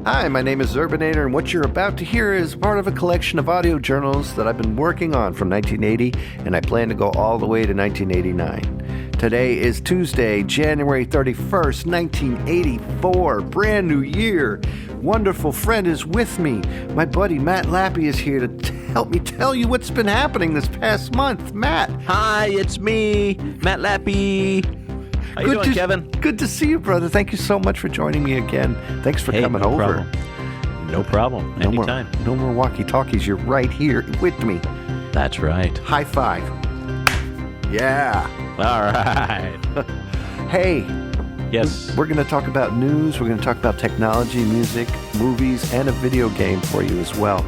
Hi, my name is Urbanator, and what you're about to hear is part of a collection of audio journals that I've been working on from 1980, and I plan to go all the way to 1989. Today is Tuesday, January 31st, 1984, brand new year. Wonderful friend is with me. My buddy Matt Lappy is here to help me tell you what's been happening this past month. Matt. Hi, it's me, Matt Lappy. How you doing, Kevin? Good to see you, brother. Thank you so much for joining me again. Thanks for coming over. No problem. Anytime. No more walkie-talkies. You're right here with me. That's right. High five. Yeah. All right. Hey. Yes. We're going to talk about news. We're going to talk about technology, music, movies, and a video game for you as well.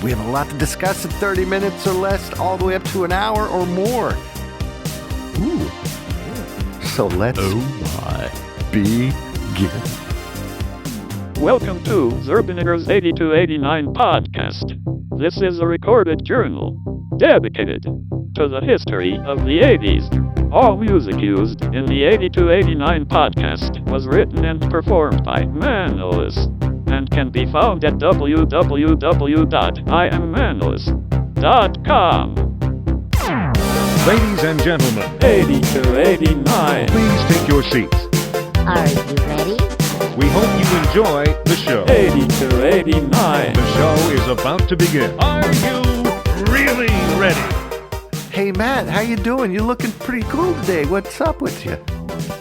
We have a lot to discuss in 30 minutes or less, all the way up to an hour or more. Ooh. So let's begin. Welcome to Zerbinator's 8289 podcast. This is a recorded journal dedicated to the history of the 80s. All music used in the 8289 podcast was written and performed by Manolis and can be found at www.iamManolis.com. Ladies and gentlemen, 8289. please take your seats. Are you ready? We hope you enjoy the show. 8289. The show is about to begin. Are you really ready? Hey, Matt, how you doing? You're looking pretty cool today. What's up with you?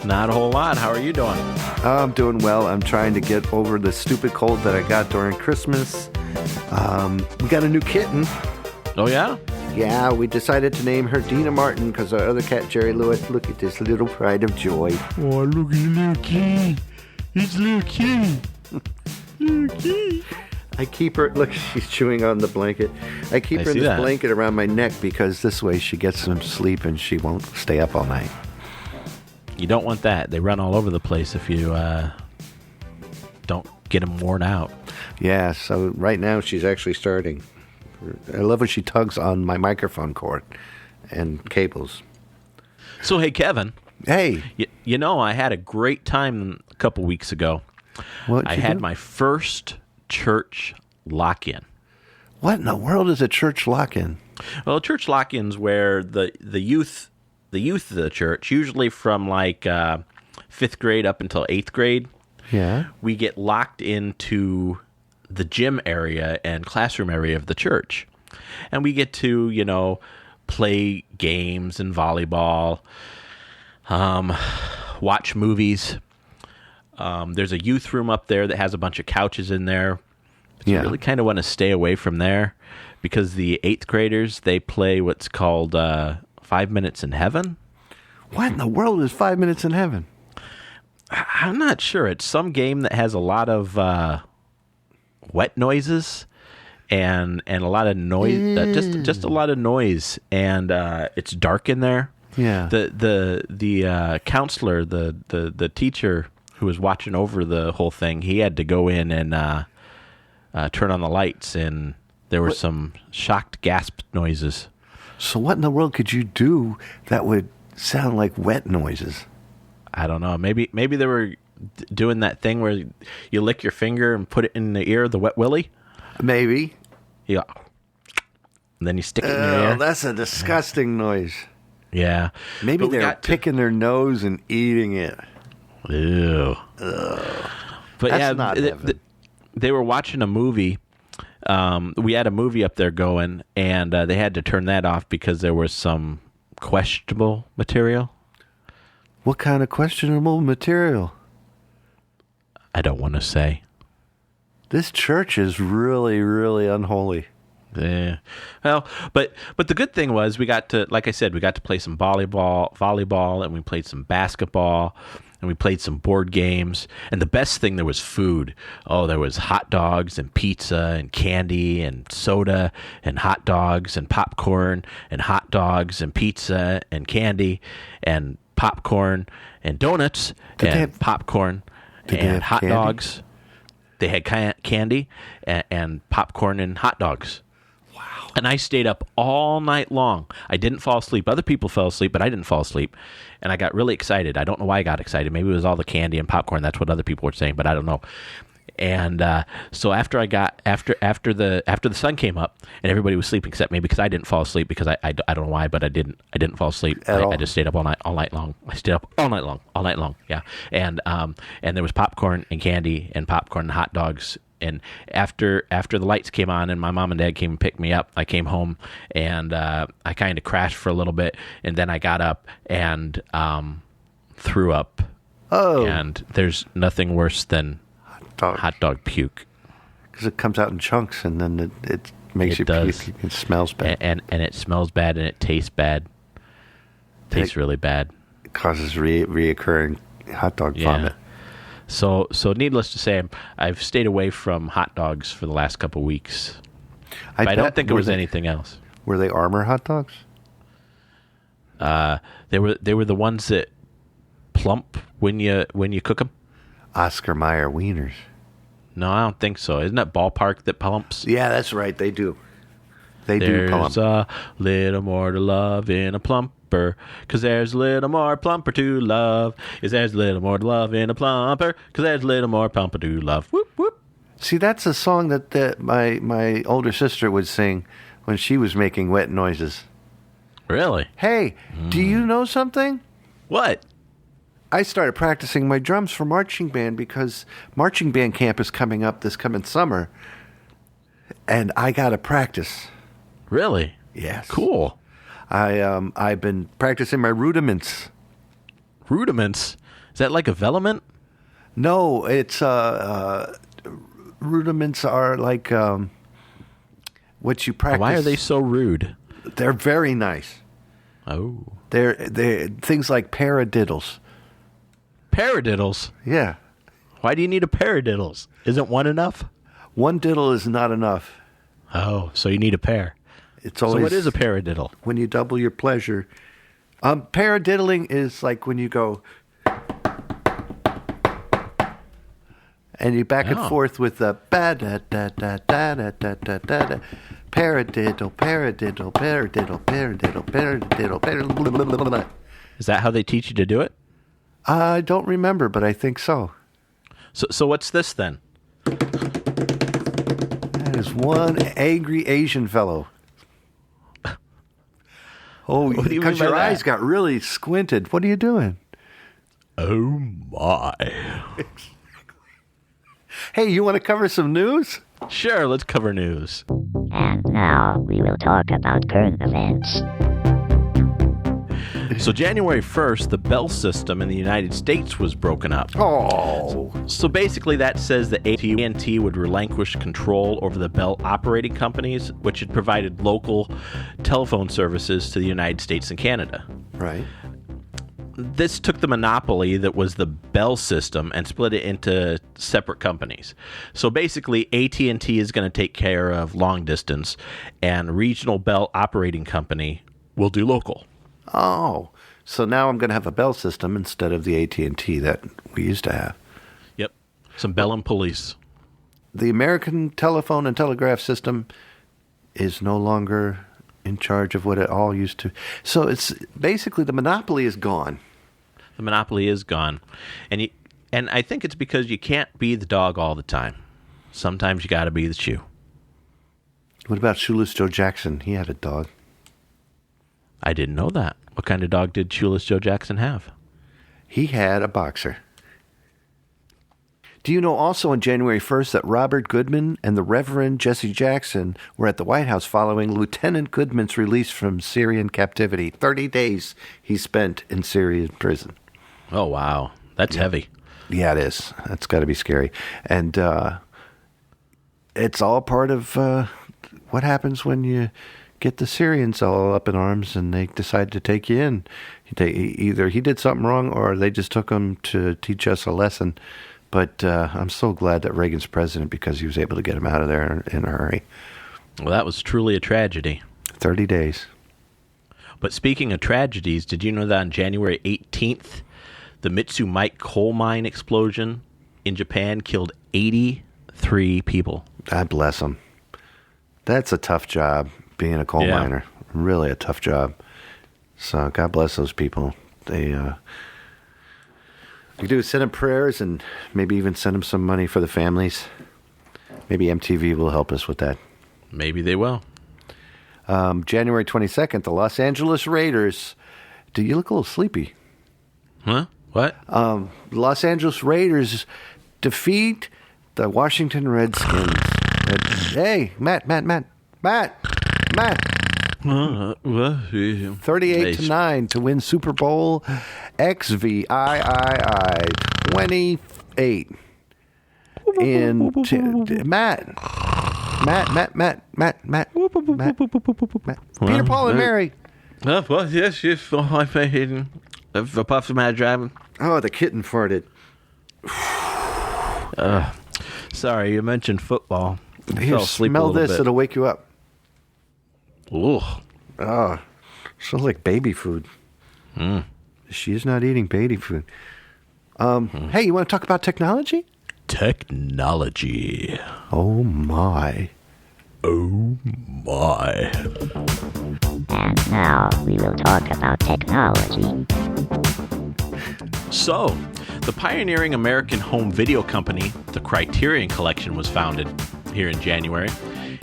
Not a whole lot. How are you doing? I'm doing well. I'm trying to get over the stupid cold that I got during Christmas. We got a new kitten. Oh, yeah? Yeah, we decided to name her Dina Martin because our other cat, Jerry Lewis, look at this little pride of joy. Oh, look at the little kitty. It's little kitty. Little kitty. I keep her, look, she's chewing on the blanket. I keep her in this blanket around my neck because this way she gets some sleep and she won't stay up all night. You don't want that. They run all over the place if you don't get them worn out. Yeah, so right now she's actually starting. I love when she tugs on my microphone cord and cables. So, hey, Kevin. Hey. You know, I had a great time a couple weeks ago. I had my first church lock-in. What in the world is a church lock-in? Well, church lock-in's where the youth of the church, usually from like 5th grade up until 8th grade, we get locked into the gym area and classroom area of the church. And we get to, you know, play games and volleyball, watch movies. There's a youth room up there that has a bunch of couches in there. But you really kind of want to stay away from there because the 8th graders, they play what's called 5 Minutes in Heaven. What in the world is 5 Minutes in Heaven? I'm not sure. It's some game that has a lot of wet noises and a lot of noise, just a lot of noise, and it's dark in there. Yeah. The counselor, the teacher who was watching over the whole thing, he had to go in and turn on the lights, and there were some shocked gasp noises. So what in the world could you do that would sound like wet noises? I don't know. Maybe they were doing that thing where you lick your finger and put it in the ear of the wet willy. Maybe. Yeah. And then you stick it in your ear. That's a disgusting noise. Yeah. Maybe they're picking their nose and eating it. Ew. Ugh. But that's not heaven. They were watching a movie. We had a movie up there going, and they had to turn that off because there was some questionable material. What kind of questionable material? I don't want to say. This church is really, really unholy. Yeah. Well, but the good thing was we got to, like I said, we got to play some volleyball, and we played some basketball, and we played some board games. And the best thing, there was food. Oh, there was hot dogs and pizza and candy and soda and hot dogs and popcorn and hot dogs and pizza and candy and popcorn and donuts and popcorn and hot dogs. They had candy and popcorn and hot dogs. Wow. And I stayed up all night long. I didn't fall asleep. Other people fell asleep, but I didn't fall asleep. And I got really excited. I don't know why I got excited. Maybe it was all the candy and popcorn. That's what other people were saying, but I don't know. And so after the sun came up and everybody was sleeping except me, because I didn't fall asleep, because I don't know why, but I didn't fall asleep. I just stayed up all night long. I stayed up all night long. Yeah. And there was popcorn and candy and popcorn and hot dogs. And after the lights came on and my mom and dad came and picked me up, I came home and I kind of crashed for a little bit, and then I got up and threw up. Oh. And there's nothing worse than hot dog puke. Because it comes out in chunks, and then it makes you does. puke. It smells bad. And it smells bad, and it tastes bad. Tastes really bad. It causes reoccurring hot dog vomit. So needless to say, I've stayed away from hot dogs for the last couple of weeks. But I don't think it was anything else. Were they Armour hot dogs? They were the ones that plump when you cook them. Oscar Mayer wieners. No, I don't think so. Isn't that Ballpark that plumps? Yeah, that's right. They do. They There's do plump. There's a little more to love in a plumper, 'cause there's a little more plumper to love. Is there's a little more to love in a plumper, 'cause there's a little more plumper to love. Whoop, whoop. See, that's a song that my older sister would sing when she was making wet noises. Really? Hey, do you know something? What? I started practicing my drums for marching band because marching band camp is coming up this coming summer, and I got to practice. Really? Yes. Cool. I've been practicing my rudiments. Rudiments? Is that like a veliment? No, it's rudiments are like what you practice. Why are they so rude? They're very nice. Oh. They're things like paradiddles. Paradiddles? Yeah. Why do you need a paradiddles? Isn't one enough? One diddle is not enough. Oh, so you need a pair. It's always, so what is a paradiddle? When you double your pleasure. Paradiddling is like when you go and you back and forth with the ba da da da da da da da da. Paradiddle, paradiddle, paradiddle, paradiddle, paradiddle, paradiddle. Is that how they teach you to do it? I don't remember, but I think so. So what's this then? That is one angry Asian fellow. Oh, What do you because mean by your that? eyes got really squinted. What are you doing? Oh my. Hey, you want to cover some news? Sure, let's cover news. And now we will talk about current events. So January 1st, the Bell system in the United States was broken up. Oh. So basically that says that AT&T would relinquish control over the Bell operating companies, which had provided local telephone services to the United States and Canada. Right. This took the monopoly that was the Bell system and split it into separate companies. So basically, AT&T is going to take care of long distance, and regional Bell operating company will do local. Oh. So now I'm going to have a Bell system instead of the AT&T that we used to have. Yep. Some Bell and police. The American Telephone and Telegraph System is no longer in charge of what it all used to. So it's basically the monopoly is gone. The monopoly is gone. And I think it's because you can't be the dog all the time. Sometimes you got to be the shoe. What about Shoeless Joe Jackson? He had a dog. I didn't know that. What kind of dog did Shoeless Joe Jackson have? He had a boxer. Do you know also on January 1st that Robert Goodman and the Reverend Jesse Jackson were at the White House following Lieutenant Goodman's release from Syrian captivity? 30 days he spent in Syrian prison. Oh, wow. That's heavy. Yeah, it is. That's got to be scary. And it's all part of what happens when you get the Syrians all up in arms and they decide to take you in. Either he did something wrong or they just took him to teach us a lesson. But I'm so glad that Reagan's president because he was able to get him out of there in a hurry. Well, that was truly a tragedy. 30 days. But speaking of tragedies, did you know that on January 18th, the Mitsui Mike coal mine explosion in Japan killed 83 people? God bless them. That's a tough job, being a coal miner. Really a tough job. So God bless those people. They You do send them prayers and maybe even send them some money for the families. Maybe MTV will help us with that. Maybe they will. January 22nd, the Los Angeles Raiders. Do you look a little sleepy? Huh? What? Los Angeles Raiders defeat the Washington Redskins. Hey, Matt. 38-9 to win Super Bowl XVIII 28. Matt. Peter, Paul, and Mary. Well, yes. I paid a puff of my driving. Oh, the kitten farted. Sorry, you mentioned football. I Here, fell asleep a smell little this. bit. It'll wake you up. Ooh. Oh, smells like baby food. She's not eating baby food. Hey, you want to talk about technology? Technology. Oh, my. Oh, my. And now we will talk about technology. So, the pioneering American home video company, the Criterion Collection, was founded here in January.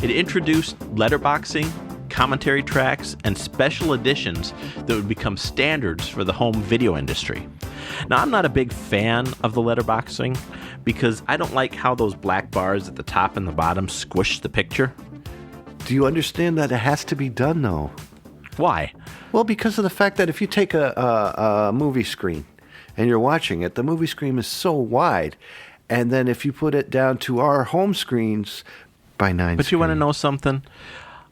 It introduced letterboxing, commentary tracks, and special editions that would become standards for the home video industry. Now, I'm not a big fan of the letterboxing because I don't like how those black bars at the top and the bottom squish the picture. Do you understand that it has to be done, though? Why? Well, because of the fact that if you take a movie screen and you're watching it, the movie screen is so wide. And then if you put it down to our home screens by 9 But you want to know something?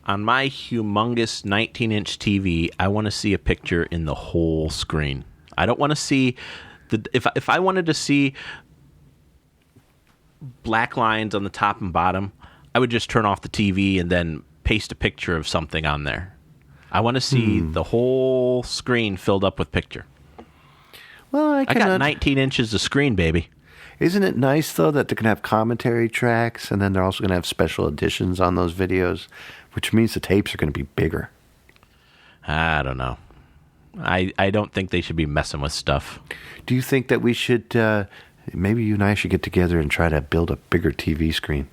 On my humongous 19-inch TV, I want to see a picture in the whole screen. I don't want to see if I wanted to see black lines on the top and bottom, I would just turn off the TV and then paste a picture of something on there. I want to see the whole screen filled up with picture. Well, I got 19 inches of screen, baby. Isn't it nice, though, that they're going to have commentary tracks, and then they're also going to have special editions on those videos, which means the tapes are going to be bigger. I don't know. I don't think they should be messing with stuff. Do you think that we should, maybe you and I should get together and try to build a bigger TV screen?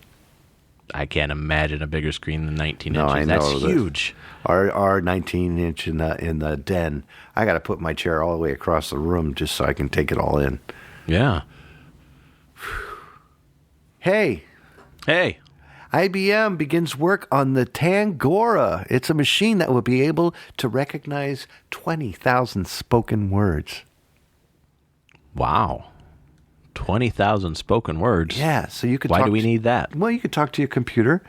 I can't imagine a bigger screen than 19 No, inches. I That's know that. huge. Our 19-inch in the den, I got to put my chair all the way across the room just so I can take it all in. Yeah. Hey, IBM begins work on the Tangora. It's a machine that will be able to recognize 20,000 spoken words. Wow. 20,000 spoken words. Yeah, so you could Why talk do we to- need that? Well, you could talk to your computer,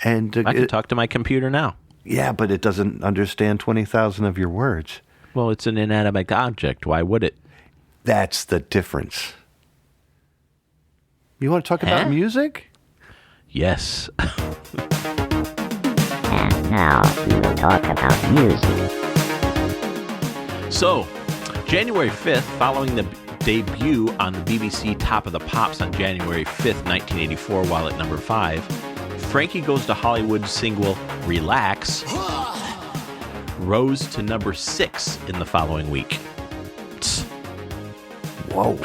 and I can talk to my computer now. Yeah, but it doesn't understand 20,000 of your words. Well, it's an inanimate object. Why would it? That's the difference. You want to talk about music? Yes. And now we will talk about music. So, January 5th, following the debut on the BBC Top of the Pops on January 5th, 1984, while at number 5, Frankie Goes to Hollywood's single Relax rose to number 6 in the following week. Tss, Whoa.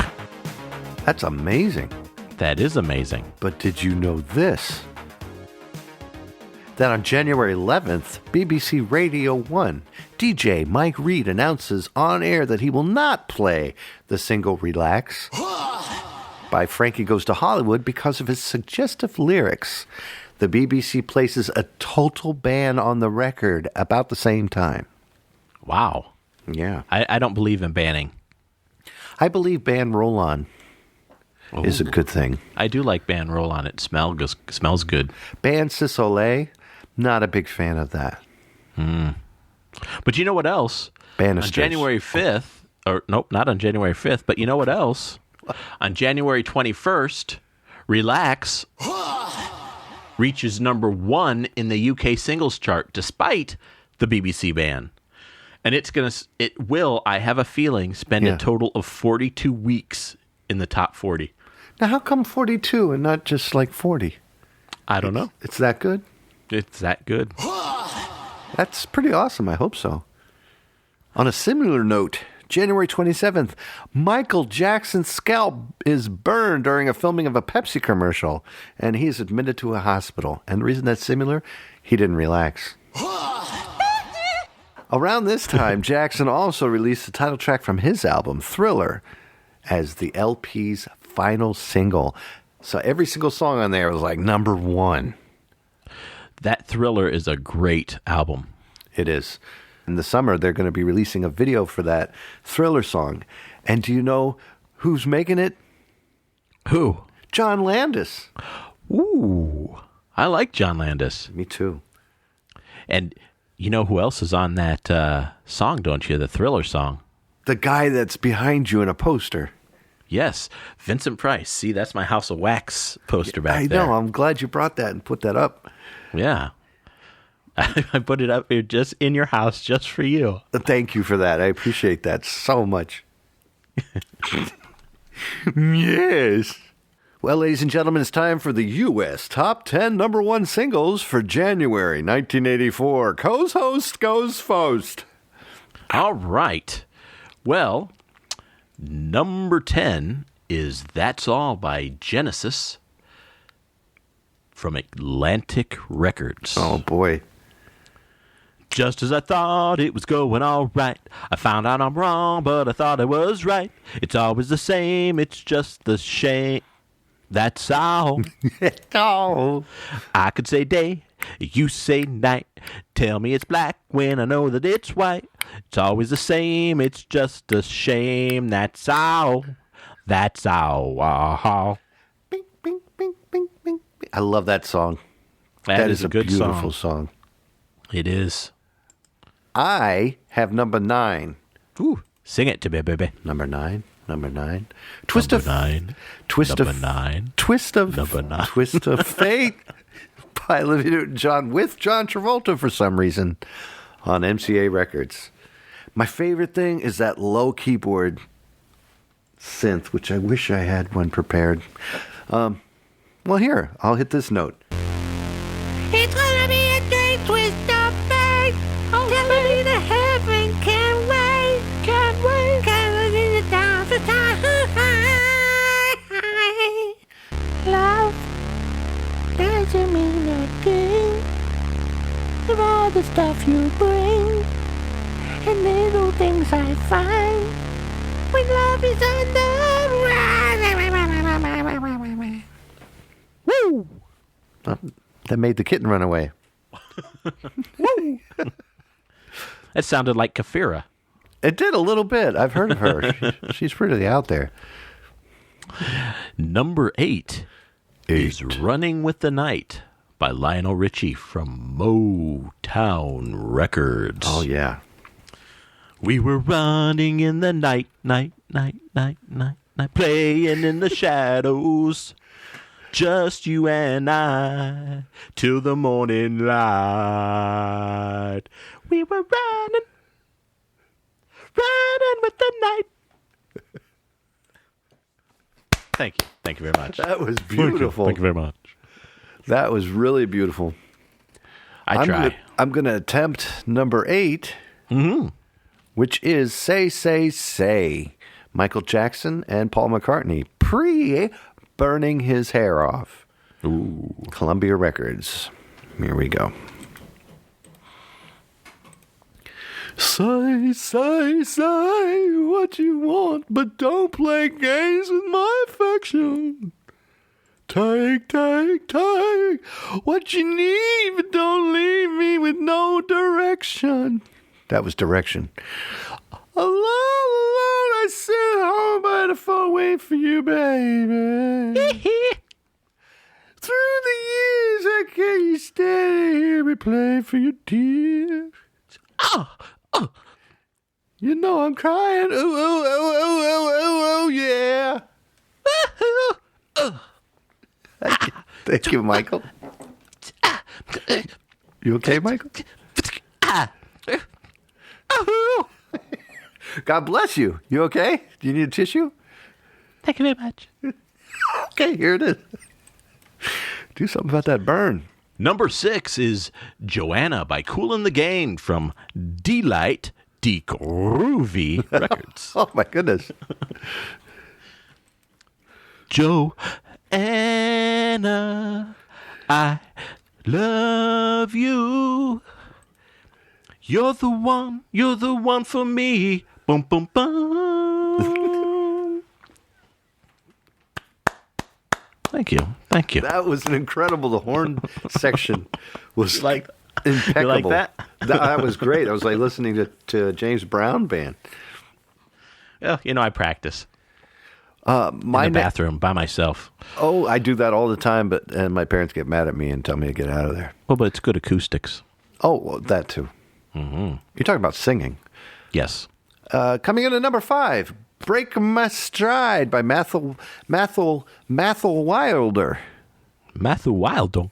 That's amazing. that is amazing. But did you know this? That on January 11th, BBC Radio 1, DJ Mike Reed announces on air that he will not play the single Relax by Frankie Goes to Hollywood because of his suggestive lyrics. The BBC places a total ban on the record about the same time. Wow. Yeah. I don't believe in banning. I believe ban Roll On is a good thing. I do like band Roll On. It smells good. Ban Cisolet, not a big fan of that. But you know what else? Banisters. On January 5th, or nope, not on January 5th, but you know what else? On January 21st, Relax reaches number 1 in the UK singles chart despite the BBC ban. And it will, I have a feeling, spend Yeah. a total of 42 weeks in the top 40. Now, how come 42 and not just like 40? I don't know. It's that good? It's that good. That's pretty awesome. I hope so. On a similar note January 27th, Michael Jackson's scalp is burned during a filming of a Pepsi commercial, and he's admitted to a hospital. And the reason that's similar, he didn't relax. Around this time, Jackson also released the title track from his album, Thriller, as the LP's final single. So every single song on there was like number one. That Thriller is a great album. It is. In the summer, they're going to be releasing a video for that Thriller song. And do you know who's making it? Who? John Landis. Ooh, I like John Landis. Me too. And you know who else is on that song, don't you? The Thriller song. The guy that's behind you in a poster. Yes, Vincent Price. See, that's my House of Wax poster back there. I know. I'm glad you brought that and put that up. Yeah. I put it up here just in your house just for you. Thank you for that. I appreciate that so much. Yes. Well, ladies and gentlemen, it's time for the U.S. Top 10 number one singles for January 1984. Co's host goes first. All right. Well, number 10 is That's All by Genesis from Atlantic Records. Oh, boy. Just as I thought it was going all right, I found out I'm wrong, but I thought I was right. It's always the same, it's just the shame. That's all. Oh. I could say day, you say night. Tell me it's black when I know that it's white. It's always the same, it's just a shame. That's all. That's all. Bing, bing, bing, bing, bing. I love that song. That is a good beautiful song. It is. I have number 9. Ooh, sing it to me, baby. Number 9. Twist of Fate by Olivia Newton-John with John Travolta for some reason on MCA Records. My favorite thing is that low keyboard synth, which I wish I had one prepared. Well, here, I'll hit this note. It's gonna be a great twist of fate. Definitely the heaven can't wait. Can't wait. Can't wait the down to time. Love doesn't mean a thing. Of all the stuff you bring and little things I find when love is on the Woo! Oh, that made the kitten run away. That sounded like Kafira. It did a little bit. I've heard of her. She's pretty out there. Number 8 is Running with the Night by Lionel Richie from Motown Records. Oh, yeah. We were running in the night, playing in the shadows. Just you and I, till the morning light. We were running with the night. Thank you. Thank you very much. That was beautiful. Thank you very much. That was really beautiful. I try. I'm going to attempt number 8, which is Say, Say, Say. Michael Jackson and Paul McCartney pre-burning his hair off. Ooh. Columbia Records. Here we go. Say, say, say what you want, but don't play games with my affection. Take, take, take what you need, but don't leave me with no direction. That was direction. Alone, alone, I sit home by the phone waiting for you, baby. Through the years, I can't you stand here and play for your tears. You know I'm crying. Ooh, ooh, ooh, ooh, ooh, ooh, ooh, yeah. Thank you, Michael. You okay, Michael? God bless you. You okay? Do you need a tissue? Thank you very much. Okay, here it is. Do something about that burn. Number 6 is Joanna by Kool and the Gang from Delight D Groovy Records. Oh my goodness. Joanna, I love you. You're the one for me. Boom, boom, boom. Thank you. That was incredible. The horn section was Like impeccable. you like that? That was great. I was like listening to James Brown band. Well, I practice My in the bathroom by myself. Oh, I do that all the time, and my parents get mad at me and tell me to get out of there. Well, but it's good acoustics. Oh, well, that too. Mm-hmm. You're talking about singing. Yes. Coming in at number 5, "Break My Stride" by Mathel Wilder. Matthew Wilder.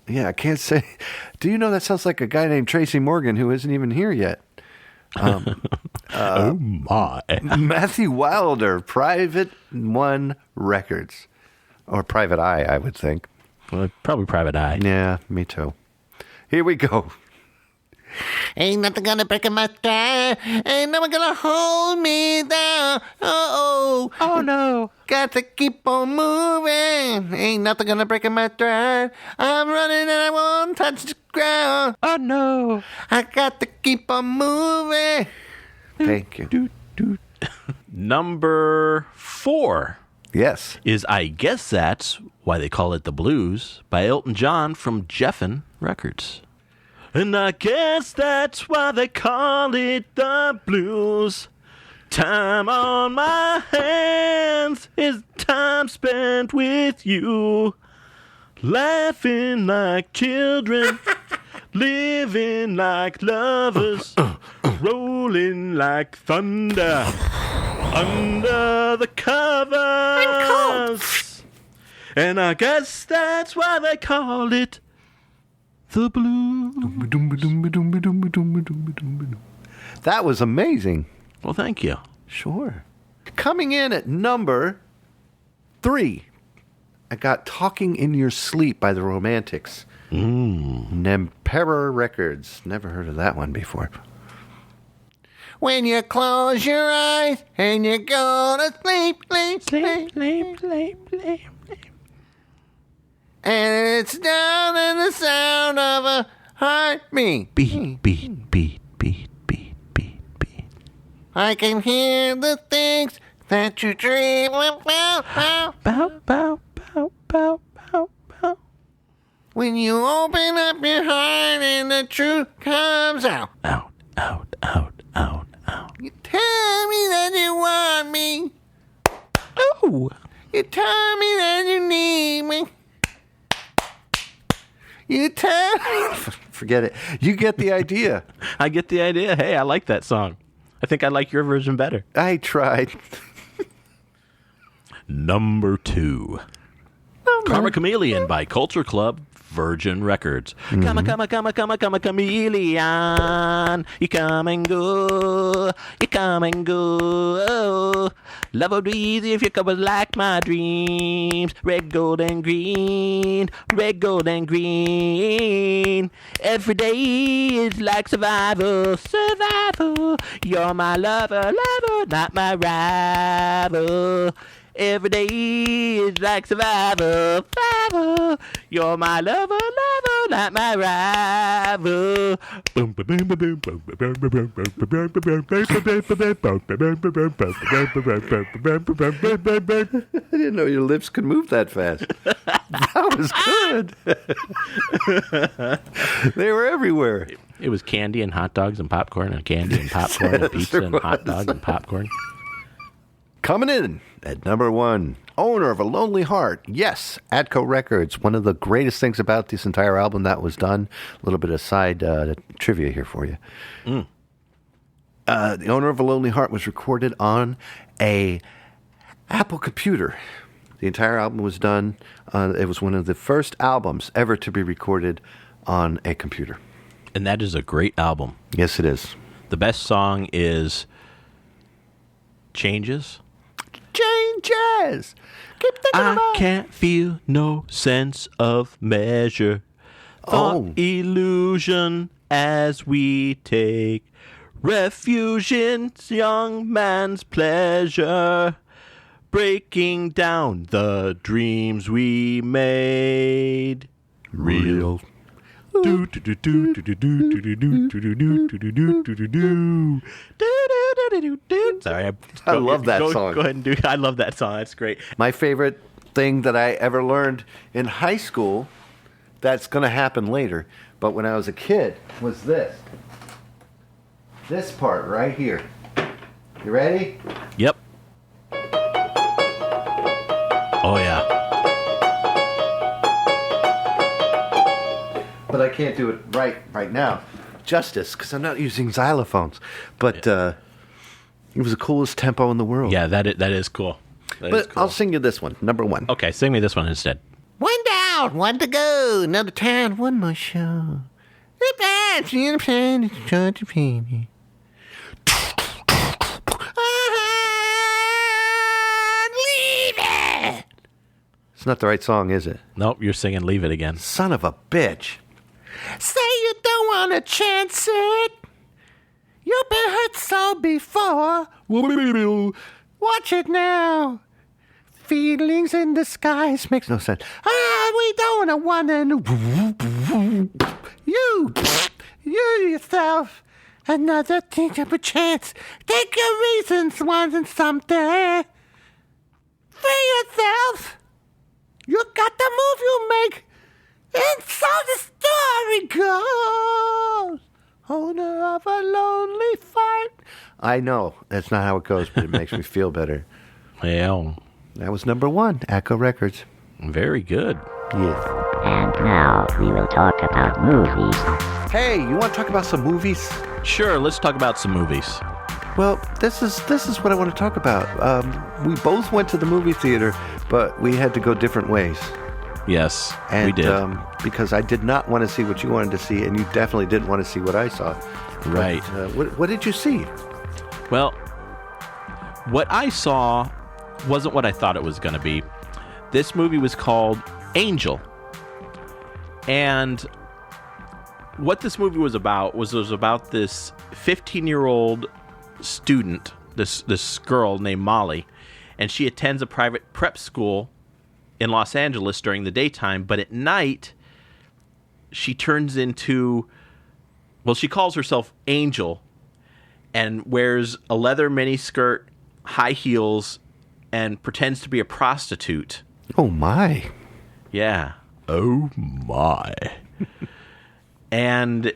Yeah, I can't say. Do you know that sounds like a guy named Tracy Morgan who isn't even here yet? Oh my. Matthew Wilder, Private One Records. Or Private Eye, I would think. Well, probably Private Eye. Yeah, me too. Here we go. Ain't nothing gonna break my stride. Ain't no one gonna hold me down. Oh no. Got to keep on moving. Ain't nothing gonna break my stride. I'm running and I won't touch the ground. Oh no. I got to keep on moving. Thank you. Number 4 Yes. is I Guess That's Why They Call It the Blues by Elton John from Geffen Records. And I guess that's why they call it the blues. Time on my hands is time spent with you. Laughing like children, living like lovers, rolling like thunder under the covers. And I guess that's why they call it the blues. That was amazing. Well, thank you. Sure. Coming in at number 3, I got "Talking in Your Sleep" by the Romantics. Nemperor Records. Never heard of that one before. When you close your eyes and you go to sleep. And it's down in the sound of a heartbeat. Beat. I can hear the things that you dream about. Bow. When you open up your heart and the truth comes out. Out. You tell me that you want me. Oh. You tell me that you need me. You tell me. Forget it. You get the idea. I get the idea. Hey, I like that song. I think I like your version better. I tried. Number 2. Karma Chameleon by Culture Club, Virgin Records. Come, chameleon. You come and go. Love will be easy if you cover like my dreams. Red, gold, and green. Every day is like survival. You're my lover, not my rival. Every day is like survival. You're my lover, not my rival. I didn't know your lips could move that fast. That was good. They were everywhere. It was candy and hot dogs and popcorn and candy and popcorn and pizza and hot dog and popcorn. Coming in at number 1, "Owner of a Lonely Heart." Yes, Atco Records. One of the greatest things about this entire album that was done. A little bit of side trivia here for you. The Owner of a Lonely Heart was recorded on a Apple computer. The entire album was done. It was one of the first albums ever to be recorded on a computer. And that is a great album. Yes, it is. The best song is Changes. Changes. Keep thinking I about. can't feel no sense of measure. Thought illusion as we take Refusion's young man's pleasure, breaking down the dreams we made real. Sorry, I love that song. Go ahead and do. I love that song. That's great. My favorite thing that I ever learned in high school, that's going to happen later, but when I was a kid, was this. This part right here. You ready? Yep. Oh yeah. But I can't do it right now. Justice, because I'm not using xylophones. But it was the coolest tempo in the world. Yeah, that is cool. That is But cool. I'll sing you this one, number one. Okay, sing me this one instead. One down, one to go. Another town, one more show. Leave it. It's not the right song, is it? Nope, you're singing Leave It again. Son of a bitch. Say you don't want to chance it. You've been hurt so before. Watch it now. Feelings in disguise makes no sense. We don't want to. You yourself. Another thing of a chance. Take your reasons, wanting something. Free yourself. You got the move you make. And so the story goes. Owner of a lonely fight. I know that's not how it goes, but it makes me feel better. Yeah, That was number one, Echo Records. very good. Yes. And now we will talk about movies. Hey, you want to talk about some movies? Sure, let's talk about some movies. Well, this is what I want to talk about. We both went to the movie theater, but we had to go different ways. Yes, And, we did. Because I did not want to see what you wanted to see, and you definitely didn't want to see what I saw. Right. But, what did you see? Well, what I saw wasn't what I thought it was going to be. This movie was called Angel. And what this movie was about was about this 15-year-old student, this girl named Molly, and she attends a private prep school in Los Angeles during the daytime, but at night she turns into, well, she calls herself Angel and wears a leather miniskirt, high heels, and pretends to be a prostitute. Oh, my. Yeah. Oh my. And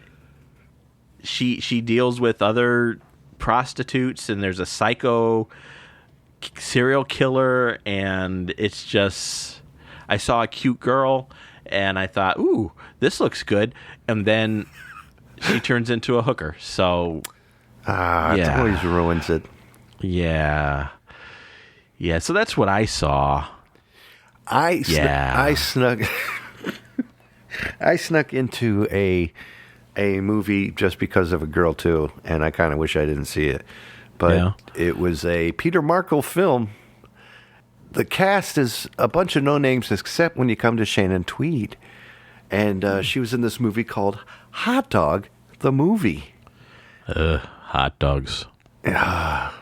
she deals with other prostitutes, and there's a psycho serial killer, and it's just, I saw a cute girl and I thought, ooh, this looks good, and then she turns into a hooker. So It Yeah. always ruins it. yeah, so that's what I saw. I snuck I snuck into a movie just because of a girl too, and I kind of wish I didn't see it. But Yeah. it was a Peter Markle film. The cast is a bunch of no names except when you come to Shannon Tweed, and she was in this movie called Hot Dog the Movie. Hot dogs. Have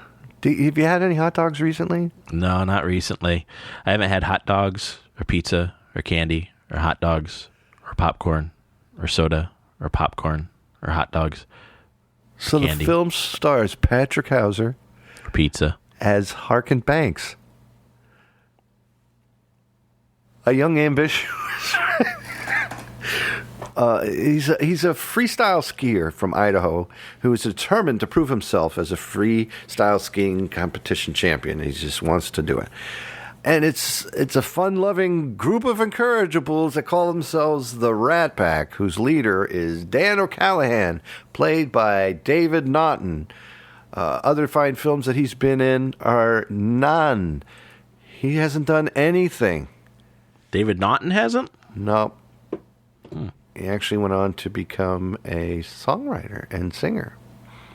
you had any hot dogs recently? No, not recently. I haven't had hot dogs or pizza or candy or hot dogs or popcorn or soda or popcorn or hot dogs So Candy. the film stars Patrick Hauser or pizza. as Harkin Banks, a young ambitious. He's a freestyle skier from Idaho who is determined to prove himself as a freestyle skiing competition champion. He just wants to do it. And it's a fun-loving group of incorrigibles that call themselves the Rat Pack, whose leader is Dan O'Callaghan, played by David Naughton. Other fine films that he's been in are none. He hasn't done anything. David Naughton hasn't? No. He actually went on to become a songwriter and singer.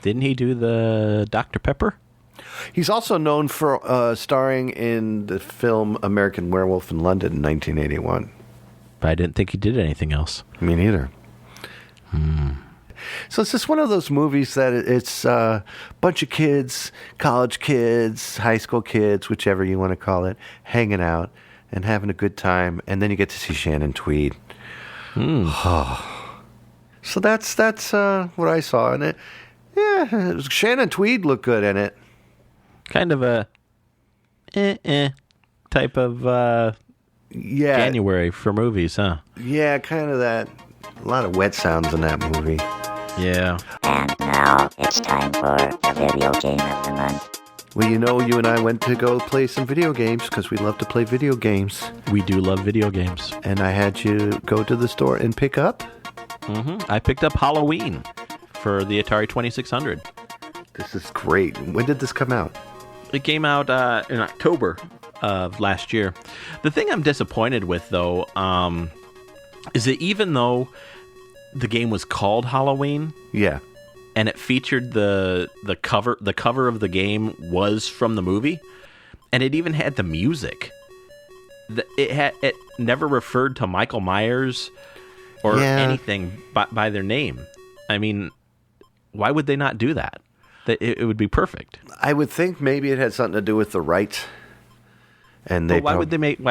Didn't he do the Dr. Pepper? He's also known for starring in the film American Werewolf in London in 1981. But I didn't think he did anything else. Me neither. So it's just one of those movies that it's a bunch of kids, college kids, high school kids, whichever you want to call it, hanging out and having a good time. And then you get to see Shannon Tweed. So that's what I saw in it. Yeah, Shannon Tweed looked good in it. Kind of a type of January for movies, huh? Yeah, kind of that. A lot of wet sounds in that movie. Yeah. And now it's time for the video game of the month. Well, you and I went to go play some video games because we love to play video games. We do love video games. And I had you go to the store and pick up? I picked up Halloween for the Atari 2600. This is great. When did this come out? It came out in October of last year. The thing I'm disappointed with, though, is that even though the game was called Halloween, Yeah. and it featured the cover of the game was from the movie, and it even had the music, it never referred to Michael Myers or anything by their name. I mean, why would they not do that? It would be perfect. I would think maybe it had something to do with the rights. And they But why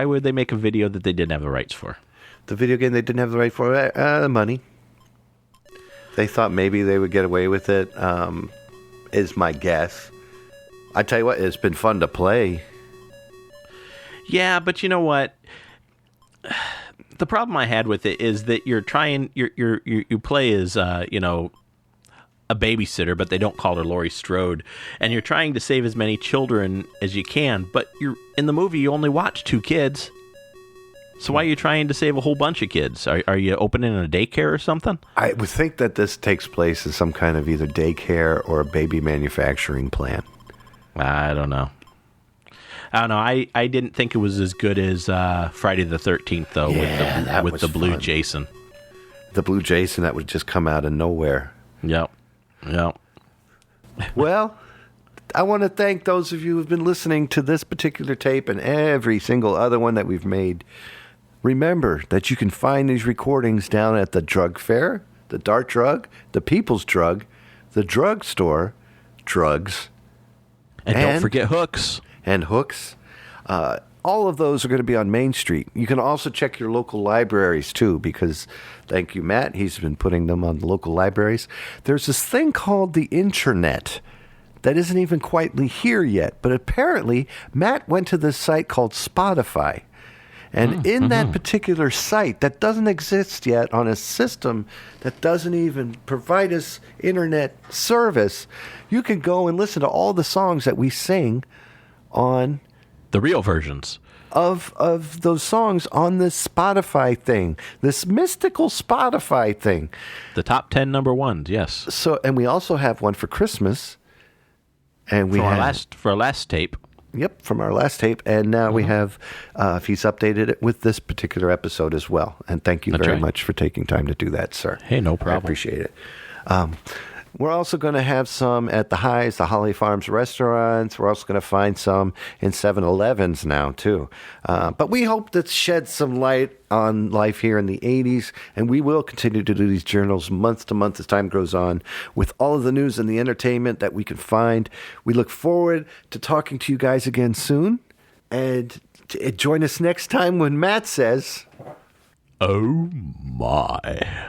would they make a video that they didn't have the rights for? the video game they didn't have the right for? Money. They thought maybe they would get away with it, is my guess. I tell you what, it's been fun to play. Yeah, but you know what? The problem I had with it is that you play as a babysitter, but they don't call her Laurie Strode, and you're trying to save as many children as you can, but you're in the movie you only watch 2 kids. So why are you trying to save a whole bunch of kids? Are you opening a daycare or something? I would think that this takes place in some kind of either daycare or a baby manufacturing plant. I don't know. I didn't think it was as good as Friday the 13th, though, with the blue fun. Jason. The blue Jason that would just come out of nowhere. Yep. Well, I want to thank those of you who've been listening to this particular tape and every single other one that we've made. Remember that you can find these recordings down at the drug fair, the Dart Drug, the People's Drug, the drugstore, drugs, And don't forget Hooks. and Hooks. All of those are going to be on Main Street. You can also check your local libraries, too, because, thank you, Matt, he's been putting them on the local libraries. There's this thing called the Internet that isn't even quite here yet, but apparently Matt went to this site called Spotify. And in that particular site that doesn't exist yet on a system that doesn't even provide us internet service, you can go and listen to all the songs that we sing on The real versions. of those songs on this Spotify thing, this mystical Spotify thing. The top 10 number ones, yes. So, and we also have one for Christmas. And we For our last tape. Yep, from our last tape. And now we have, he's updated it with this particular episode as well. And thank you very much for taking time to do that, sir. Hey, no problem. I appreciate it. We're also going to have some at the Highs, the Holly Farms restaurants. We're also going to find some in 7-Elevens now, too. But we hope to shed some light on life here in the 80s, and we will continue to do these journals month to month as time goes on with all of the news and the entertainment that we can find. We look forward to talking to you guys again soon, and join us next time when Matt says, Oh, my.